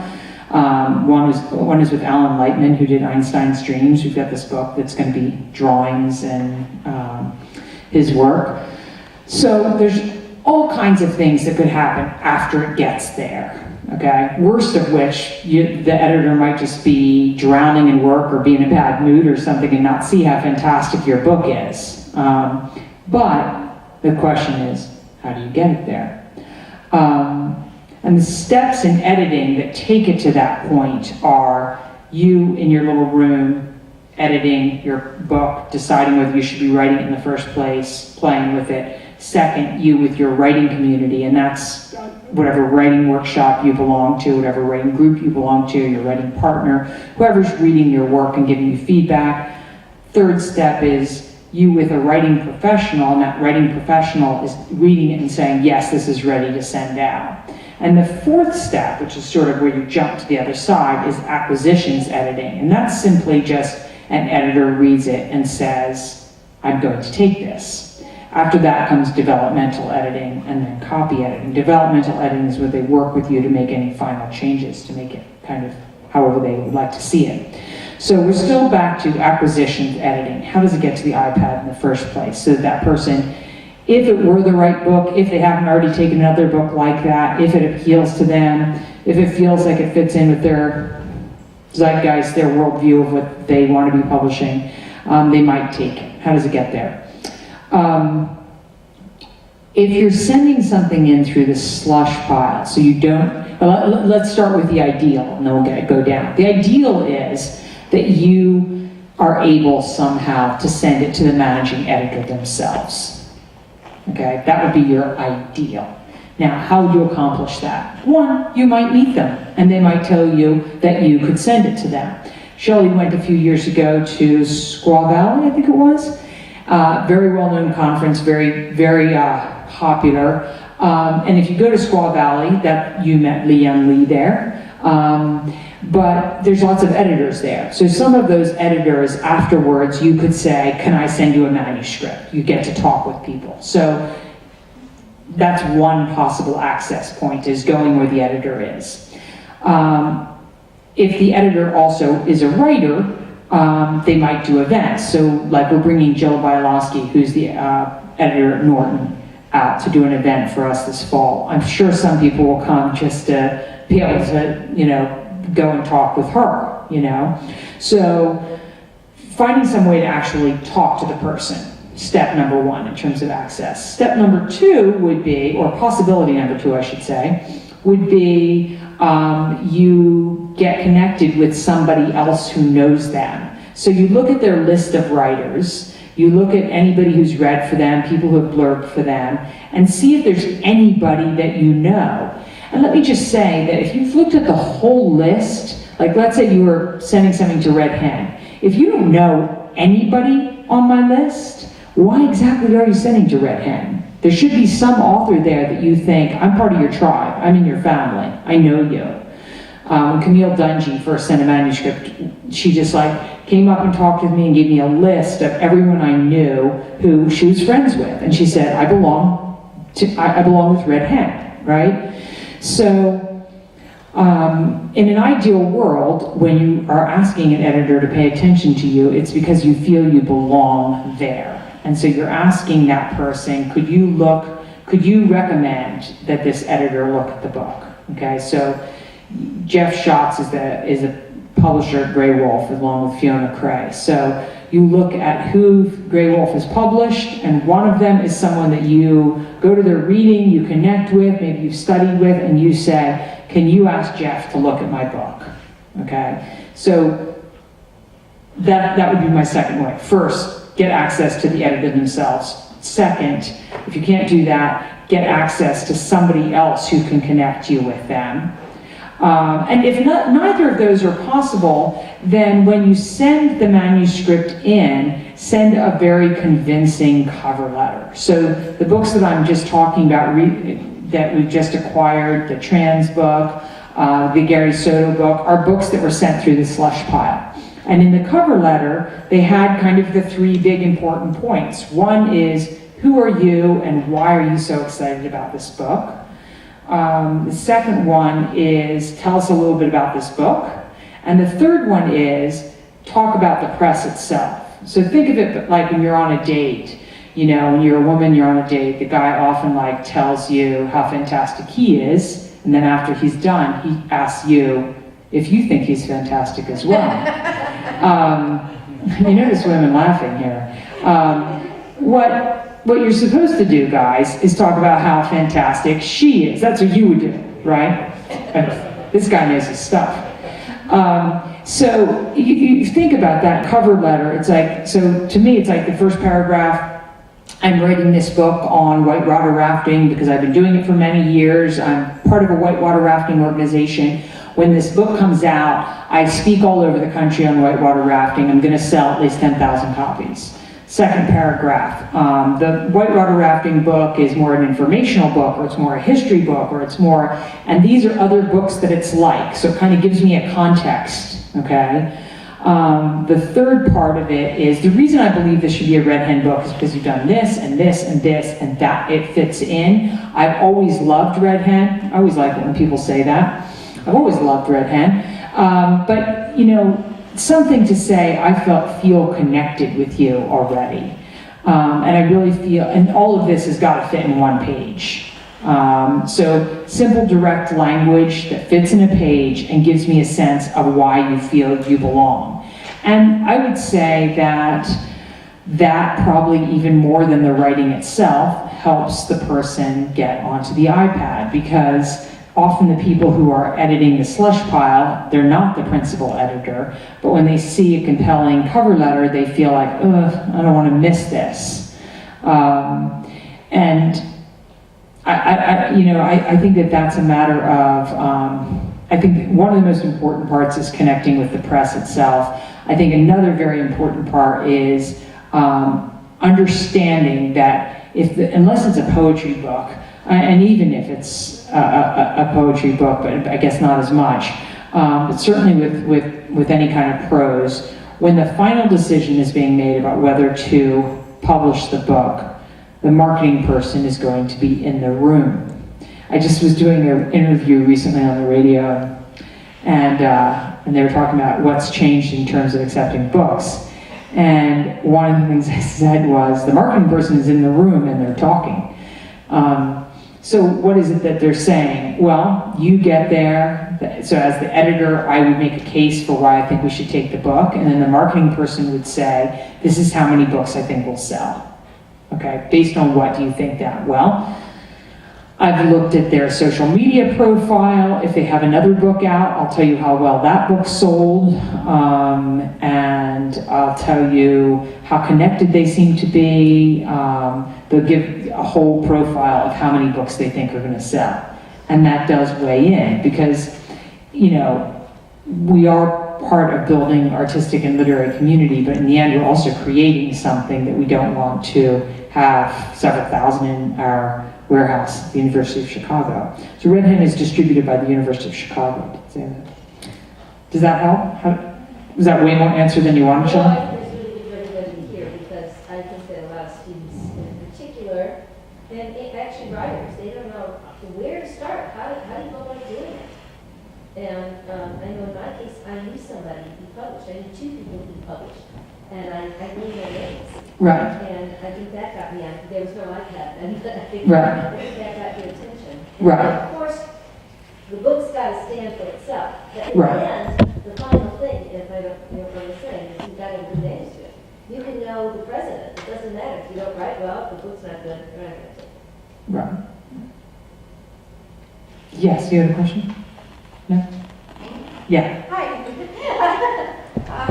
One is with Alan Lightman, who did Einstein's Dreams. We've got this book that's going to be drawings and his work. So there's all kinds of things that could happen after it gets there. Okay, worst of which, the editor might just be drowning in work or be in a bad mood or something and not see how fantastic your book is. But the question is, how do you get it there? And the steps in editing that take it to that point are you in your little room editing your book, deciding whether you should be writing it in the first place, playing with it. Second, you with your writing community, and that's whatever writing workshop you belong to, whatever writing group you belong to, your writing partner, whoever's reading your work and giving you feedback. Third step is you with a writing professional, and that writing professional is reading it and saying, yes, this is ready to send out. And the fourth step, which is sort of where you jump to the other side, is acquisitions editing. And that's simply just an editor reads it and says, I'm going to take this. After that comes developmental editing and then copy editing. Developmental editing is where they work with you to make any final changes to make it kind of however they would like to see it. So we're still back to acquisitions editing. How does it get to the iPad in the first place? So that person, if it were the right book, if they haven't already taken another book like that, if it appeals to them, if it feels like it fits in with their zeitgeist, their worldview of what they want to be publishing, they might take it. How does it get there? If you're sending something in through the slush pile, so you don't, let's start with the ideal, and then we'll go down. The ideal is that you are able somehow to send it to the managing editor themselves. Okay, that would be your ideal. Now, how would you accomplish that? One, you might meet them, and they might tell you that you could send it to them. Shelley went a few years ago to Squaw Valley, I think it was. Very well-known conference, very, very popular. And if you go to Squaw Valley, that you met Lee Young Lee there. But there's lots of editors there. So some of those editors afterwards, you could say, can I send you a manuscript? You get to talk with people. So that's one possible access point, is going where the editor is. If the editor also is a writer, they might do events. So like we're bringing Jill Bialowski, who's the editor at Norton, out to do an event for us this fall. I'm sure some people will come just to be able to, go and talk with her, So finding some way to actually talk to the person, step number one in terms of access. Step number two would be, or possibility number two, I should say, would be you get connected with somebody else who knows them. So you look at their list of writers, you look at anybody who's read for them, people who have blurbed for them, and see if there's anybody that you know. And let me just say that if you've looked at the whole list, like let's say you were sending something to Red Hen, if you don't know anybody on my list, why exactly are you sending to Red Hen? There should be some author there that you think, I'm part of your tribe, I'm in your family, I know you. When Camille Dungy first sent a manuscript, she just came up and talked with me and gave me a list of everyone I knew who she was friends with. And she said, I belong with Red Hen, right? So in an ideal world, when you are asking an editor to pay attention to you, it's because you feel you belong there. And so you're asking that person, could you recommend that this editor look at the book? Okay, so Jeff Schatz is a publisher at Grey Wolf along with Fiona Cray. So you look at who Grey Wolf has published, and one of them is someone that you go to their reading, you connect with, maybe you've studied with, and you say, can you ask Jeff to look at my book? Okay, so that would be my second way. First, get access to the editor themselves. Second, if you can't do that, get access to somebody else who can connect you with them. And if neither of those are possible, then when you send the manuscript in, send a very convincing cover letter. So the books that I'm just talking about that we've just acquired, the trans book, the Gary Soto book, are books that were sent through the slush pile. And in the cover letter, they had kind of the three big important points. One is, who are you and why are you so excited about this book? The second one is, tell us a little bit about this book. And the third one is, talk about the press itself. So think of it like when you're on a date. You know, when you're a woman, you're on a date, the guy often like tells you how fantastic he is, and then after he's done, he asks you if you think he's fantastic as well. You notice women laughing here. What you're supposed to do, guys, is talk about how fantastic she is. That's what you would do, right? This guy knows his stuff. So you think about that cover letter. It's like, so to me, it's like the first paragraph. I'm writing this book on whitewater rafting because I've been doing it for many years. I'm part of a whitewater rafting organization. When this book comes out, I speak all over the country on whitewater rafting. I'm going to sell at least 10,000 copies. Second paragraph, the whitewater rafting book is more an informational book, or it's more a history book, or it's more, and these are other books that it's like, so it kind of gives me a context, okay? The third part of it is, the reason I believe this should be a Red Hen book is because you've done this, and this, and this, and that it fits in. I've always loved Red Hen. I always like it when people say that. I've always loved Red Hen. But, you know, something to say, I feel connected with you already. And I really feel, and all of this has got to fit in one page. So simple, direct language that fits in a page and gives me a sense of why you feel you belong. And I would say that probably even more than the writing itself helps the person get onto the iPad, because often the people who are editing the slush pile, they're not the principal editor, but when they see a compelling cover letter, they feel like, ugh, I don't want to miss this. And I think that that's a matter of, I think one of the most important parts is connecting with the press itself. I think another very important part is understanding that unless it's a poetry book, and even if it's a poetry book, but I guess not as much, but certainly with any kind of prose, when the final decision is being made about whether to publish the book, the marketing person is going to be in the room. I just was doing an interview recently on the radio, and they were talking about what's changed in terms of accepting books. And one of the things I said was, the marketing person is in the room and they're talking. So what is it that they're saying? Well, you get there. So as the editor, I would make a case for why I think we should take the book, and then the marketing person would say, this is how many books I think will sell. Okay, based on what do you think that? Well, I've looked at their social media profile. If they have another book out, I'll tell you how well that book sold, and I'll tell you how connected they seem to be. They'll give a whole profile of how many books they think are going to sell. And that does weigh in, because, you know, we are part of building artistic and literary community, but in the end, we're also creating something that we don't want to have several thousand in our warehouse at the University of Chicago. So Red Hen is distributed by the University of Chicago. Does that help? Was that way more answer than you wanted, Well, Sean? I think it's really good for everybody here, because I think that a lot of students in particular, and actually writers, they don't know where to start. How do you go about doing it? And I know in my case, I knew somebody who published. I knew two people who published, and I knew their names. Right. And I think that got me on. There was no iPad, and I think Right. that got your attention. Right. And of course, the book's got to stand for itself. But in Right. the end, the final thing, if I don't know what I'm saying, is you've got to have good names to it. You can know the president. It doesn't matter if you don't write well. If the book's not good, you're not going to take it. Right. Yes, you had a question? No? Yeah. Hi.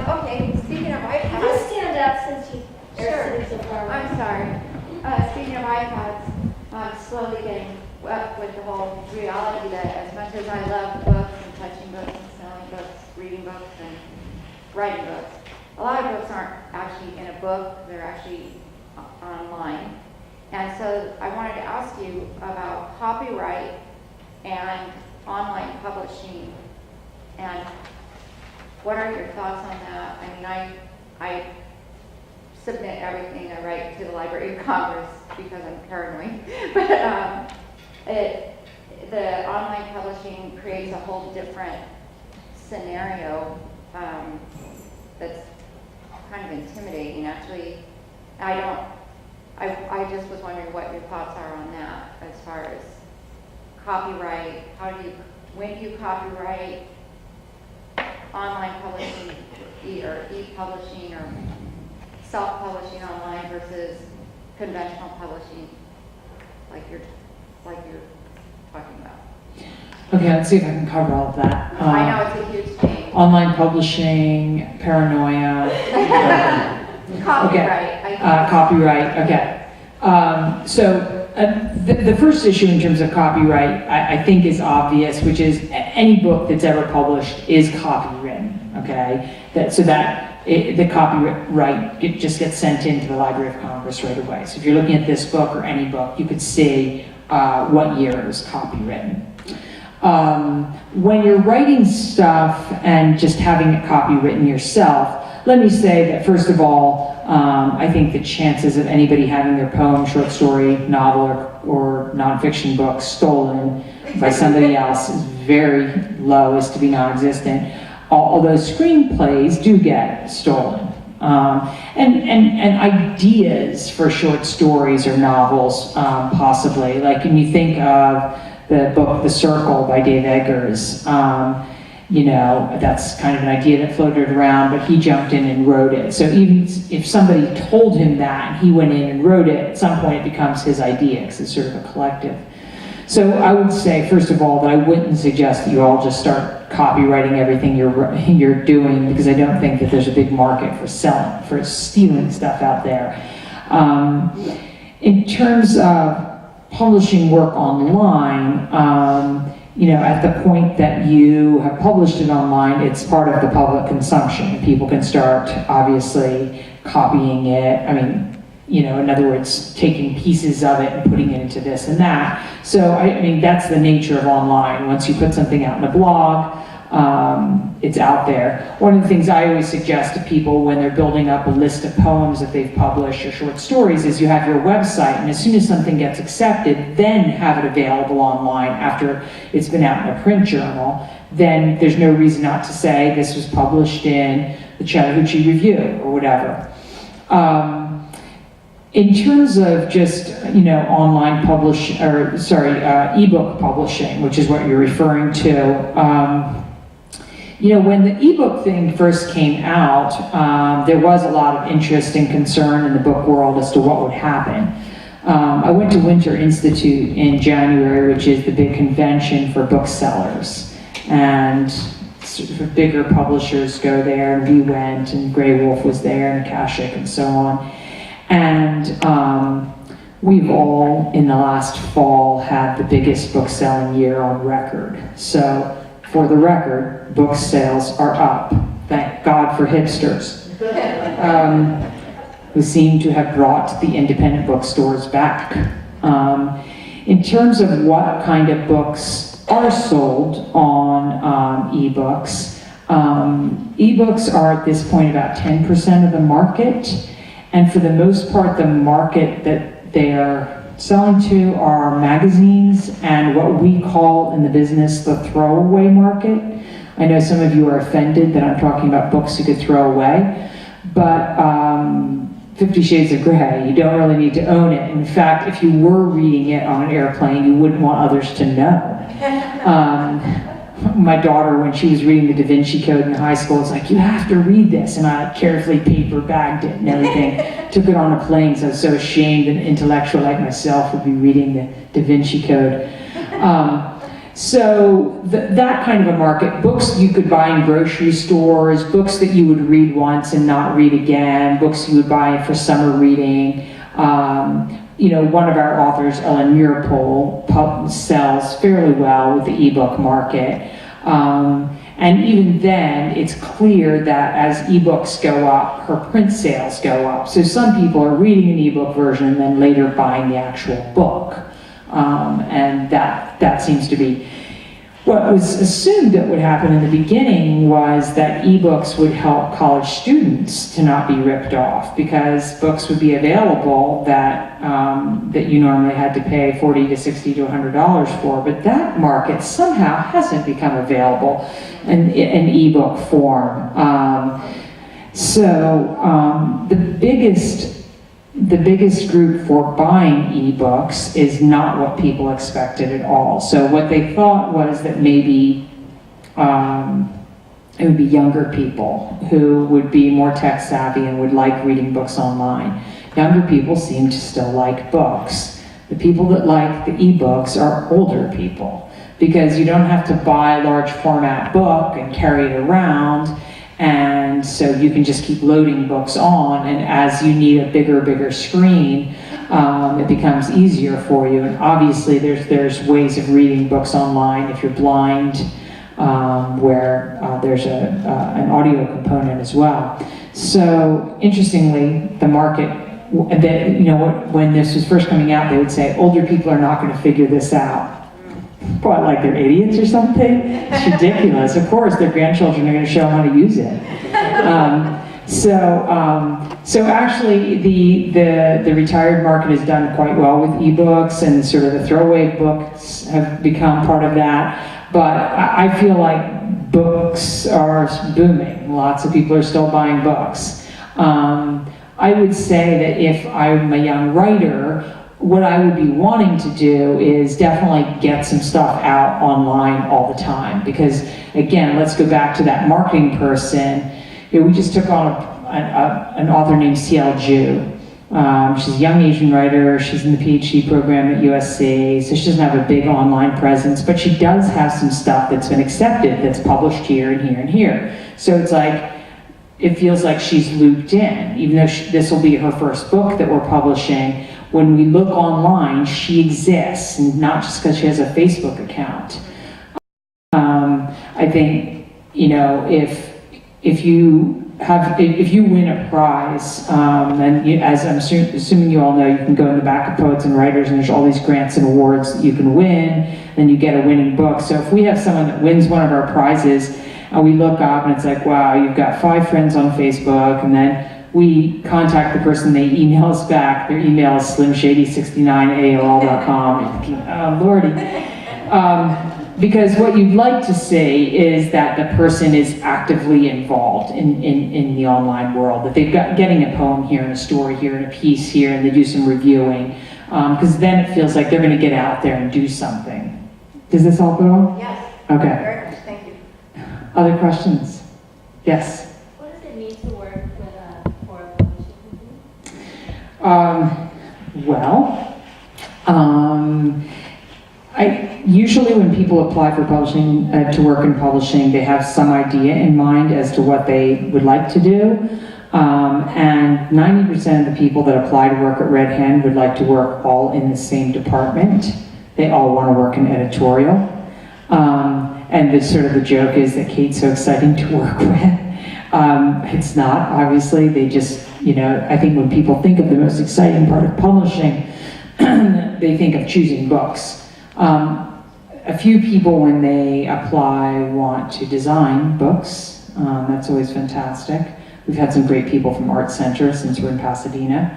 Okay, speaking of white Can you house, stand up since you are Sure. sitting so far away? I'm sorry. Speaking of iPads, I'm slowly getting up with the whole reality that as much as I love books and touching books and smelling books, reading books and writing books, a lot of books aren't actually in a book, they're actually online. And so I wanted to ask you about copyright and online publishing, and what are your thoughts on that? I mean, I submit everything I write to the Library of Congress because I'm paranoid, but the online publishing creates a whole different scenario that's kind of intimidating. Actually, I just was wondering what your thoughts are on that as far as copyright. When do you copyright online publishing or e-publishing or self-publishing online versus conventional publishing, like you're talking about? Okay, let's see if I can cover all of that. I know it's a huge thing. Online publishing, paranoia. Copyright. Okay. Copyright. Okay. The first issue in terms of copyright, I think, is obvious, which is any book that's ever published is copywritten. Okay. The copyright just gets sent into the Library of Congress right away. So if you're looking at this book or any book, you could see what year it was copywritten. When you're writing stuff and just having it copywritten yourself, let me say that first of all, I think the chances of anybody having their poem, short story, novel, or nonfiction book stolen by somebody else is very low, as to be non-existent. Although screenplays do get stolen. And ideas for short stories or novels, possibly. Like when you think of the book The Circle by Dave Eggers, that's kind of an idea that floated around, but he jumped in and wrote it. So even if somebody told him that and he went in and wrote it, at some point it becomes his idea, because it's sort of a collective. So I would say, first of all, that I wouldn't suggest that you all just start copywriting everything you're doing, because I don't think that there's a big market for stealing stuff out there. In terms of publishing work online, at the point that you have published it online, it's part of the public consumption. People can start, obviously, copying it. In other words, taking pieces of it and putting it into this and that. So, that's the nature of online. Once you put something out in a blog, it's out there. One of the things I always suggest to people when they're building up a list of poems that they've published or short stories is you have your website, and as soon as something gets accepted, then have it available online after it's been out in a print journal. Then there's no reason not to say this was published in the Chattahoochee Review or whatever. In terms of just, online ebook publishing, which is what you're referring to, when the ebook thing first came out, there was a lot of interest and concern in the book world as to what would happen. I went to Winter Institute in January, which is the big convention for booksellers, and sort of bigger publishers go there, and we went, and Grey Wolf was there, and Akashic, and so on. And we've all, in the last fall, had the biggest book selling year on record. So, for the record, book sales are up. Thank God for hipsters, who seem to have brought the independent bookstores back. In terms of what kind of books are sold on ebooks, ebooks are at this point about 10% of the market. And for the most part, the market that they are selling to are magazines and what we call in the business the throwaway market. I know some of you are offended that I'm talking about books you could throw away, but 50 Shades of Grey, you don't really need to own it. In fact, if you were reading it on an airplane, you wouldn't want others to know. My daughter, when she was reading the Da Vinci Code in high school, was like, you have to read this. And I carefully paper bagged it and everything, took it on a plane, so I was so ashamed an intellectual like myself would be reading the Da Vinci Code. So that kind of a market, books you could buy in grocery stores, books that you would read once and not read again, books you would buy for summer reading, one of our authors, Ellen Meeropol, sells fairly well with the ebook market. And even then, it's clear that as ebooks go up, her print sales go up. So some people are reading an ebook version and then later buying the actual book. And that seems to be what was assumed that would happen in the beginning, was that ebooks would help college students to not be ripped off, because books would be available that you normally had to pay $40 to $60 to $100 for, but that market somehow hasn't become available in ebook form. The biggest group for buying ebooks is not what people expected at all. So what they thought was that maybe it would be younger people who would be more tech savvy and would like reading books online. Younger people seem to still like books. The people that like the ebooks are older people, because you don't have to buy a large format book and carry it around. And so you can just keep loading books on, and as you need a bigger screen, it becomes easier for you. And obviously there's ways of reading books online if you're blind, where there's an audio component as well. So interestingly, the market, when this was first coming out, they would say older people are not going to figure this out. What, like they're idiots or something? It's ridiculous. Of course, their grandchildren are going to show them how to use it. So actually, the retired market has done quite well with ebooks, and sort of the throwaway books have become part of that. But I feel like books are booming. Lots of people are still buying books. I would say that if I'm a young writer, what I would be wanting to do is definitely get some stuff out online all the time, because again, let's go back to that marketing person. We just took on an author named CL Ju. She's a young Asian writer. She's in the PhD program at USC, so she doesn't have a big online presence, but she does have some stuff that's been accepted, that's published here and here and here. So it's like, it feels like she's looped in, even though this will be her first book that we're publishing. When we look online, she exists, and not just because she has a Facebook account. I think, if you win a prize, and as I'm assuming you all know, you can go in the back of Poets and Writers, and there's all these grants and awards that you can win, then you get a winning book. So if we have someone that wins one of our prizes, and we look up and it's like, wow, you've got 5 friends on Facebook, and then we contact the person, they email us back. Their email is slimshady69@aol.com. Oh, Lordy. Because what you'd like to see is that the person is actively involved in the online world, that they've got getting a poem here and a story here and a piece here, and they do some reviewing. Because then it feels like they're going to get out there and do something. Does this all go? Yes. Okay. Very much, thank you. Other questions? Yes. What does it mean to work for a publishing company? Usually when people apply for publishing, to work in publishing, they have some idea in mind as to what they would like to do. And 90% of the people that apply to work at Red Hen would like to work all in the same department. They all want to work in editorial. And the joke is that Kate's so exciting to work with. It's not, obviously. They just, I think when people think of the most exciting part of publishing, they think of choosing books. A few people, when they apply, want to design books. That's always fantastic. We've had some great people from Art Center since we're in Pasadena.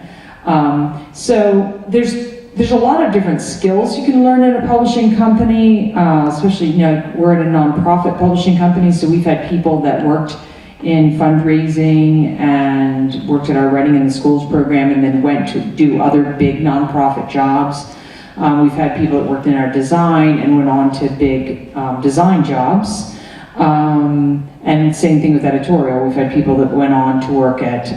So there's a lot of different skills you can learn at a publishing company, especially, we're at a nonprofit publishing company, so we've had people that worked in fundraising and worked at our Writing in the Schools program and then went to do other big nonprofit jobs. We've had people that worked in our design and went on to big design jobs. And same thing with editorial. We've had people that went on to work at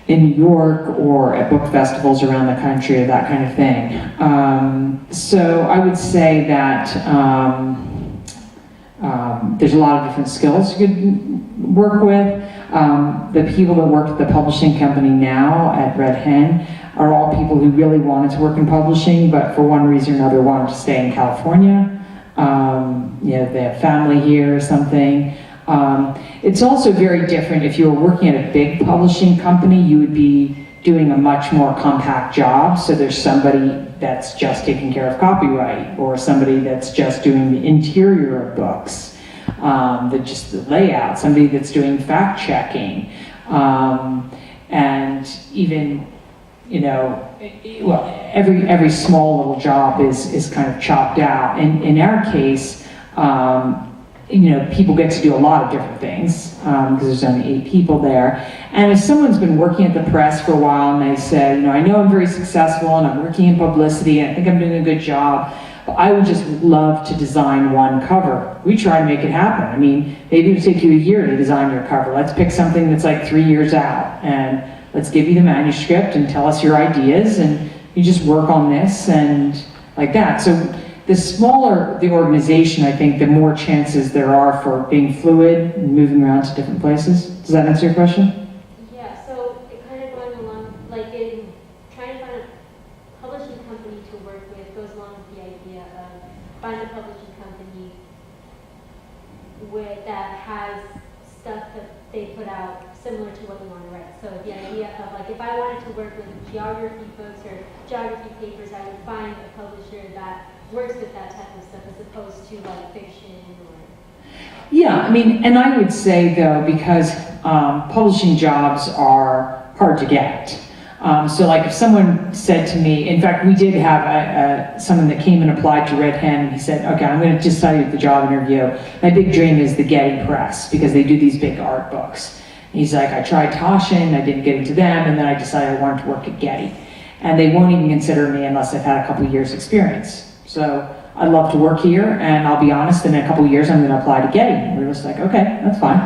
in New York or at book festivals around the country, or that kind of thing. So I would say that There's a lot of different skills you could work with. The people that work at the publishing company now at Red Hen are all people who really wanted to work in publishing, but for one reason or another wanted to stay in California. They have family here or something. It's also very different if you were working at a big publishing company, you would be doing a much more compact job. So there's somebody that's just taking care of copyright, or somebody that's just doing the interior of books, just the layout, somebody that's doing fact checking, and even, every small little job is kind of chopped out. And in our case, people get to do a lot of different things because there's only 8 people there. And if someone's been working at the press for a while and they say, I know I'm very successful and I'm working in publicity and I think I'm doing a good job, but I would just love to design one cover. We try to make it happen. I mean, maybe it would take you a year to design your cover. Let's pick something that's like 3 years out and let's give you the manuscript and tell us your ideas and you just work on this and like that. So the smaller the organization, I think, the more chances there are for being fluid and moving around to different places. Does that answer your question? Yeah, so it kind of going along, like in trying to find a publishing company to work with goes along with the idea of finding a publishing company that has stuff that they put out similar to what you want to write. So the idea of like, if I wanted to work with geography folks or geography papers, I would find a publisher that works with that type of stuff as opposed to like fiction or... Yeah, and I would say though, because publishing jobs are hard to get. So like if someone said to me, in fact, we did have someone that came and applied to Red Hen, and he said, okay, I'm going to just tell you at the job interview, my big dream is the Getty Press, because they do these big art books. And he's like, I tried Taschen, I didn't get into them, and then I decided I wanted to work at Getty. And they won't even consider me unless I've had a couple years experience. So I'd love to work here, and I'll be honest, in a couple years I'm going to apply to Getty. And we're just like, okay, that's fine.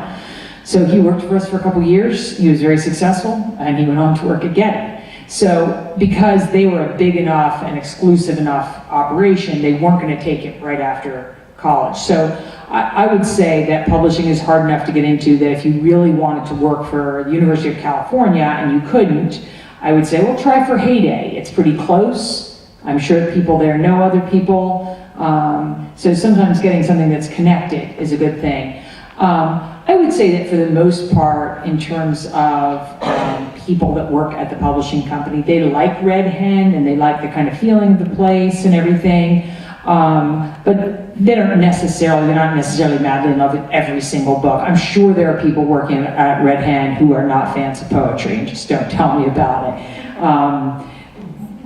So he worked for us for a couple years, he was very successful, and he went on to work at Getty. So because they were a big enough and exclusive enough operation, they weren't going to take it right after college. So I would say that publishing is hard enough to get into that if you really wanted to work for the University of California and you couldn't, I would say, well, try for Heyday. It's pretty close. I'm sure people there know other people. So sometimes getting something that's connected is a good thing. I would say that for the most part, in terms of people that work at the publishing company, they like Red Hen and they like the kind of feeling of the place and everything. But they're not necessarily madly in love with every single book. I'm sure there are people working at Red Hen who are not fans of poetry and just don't tell me about it.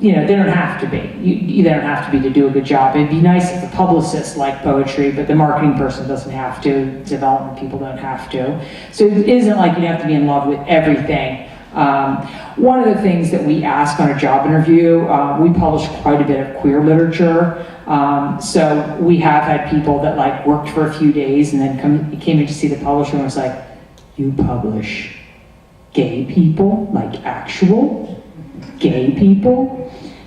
They don't have to be. You don't have to be to do a good job. It'd be nice if the publicists like poetry, but the marketing person doesn't have to. Development people don't have to. So it isn't like you have to be in love with everything. One of the things that we ask on a job interview, we publish quite a bit of queer literature. So we have had people that like worked for a few days and then came in to see the publisher and was like, you publish gay people, like actual gay people?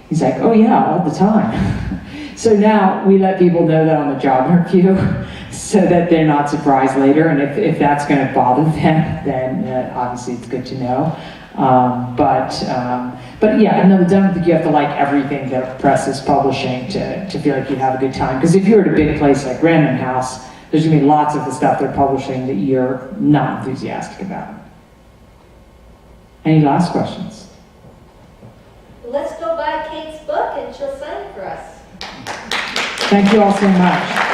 He's like, oh yeah, all the time. So now we let people know that on the job interview so that they're not surprised later. And if that's going to bother them, then obviously it's good to know. But yeah, no, I don't think you have to like everything that press is publishing to feel like you have a good time. Because if you're at a big place like Random House, there's going to be lots of the stuff they're publishing that you're not enthusiastic about. Any last questions? Let's go buy Kate's book and she'll sign it for us. Thank you all so much.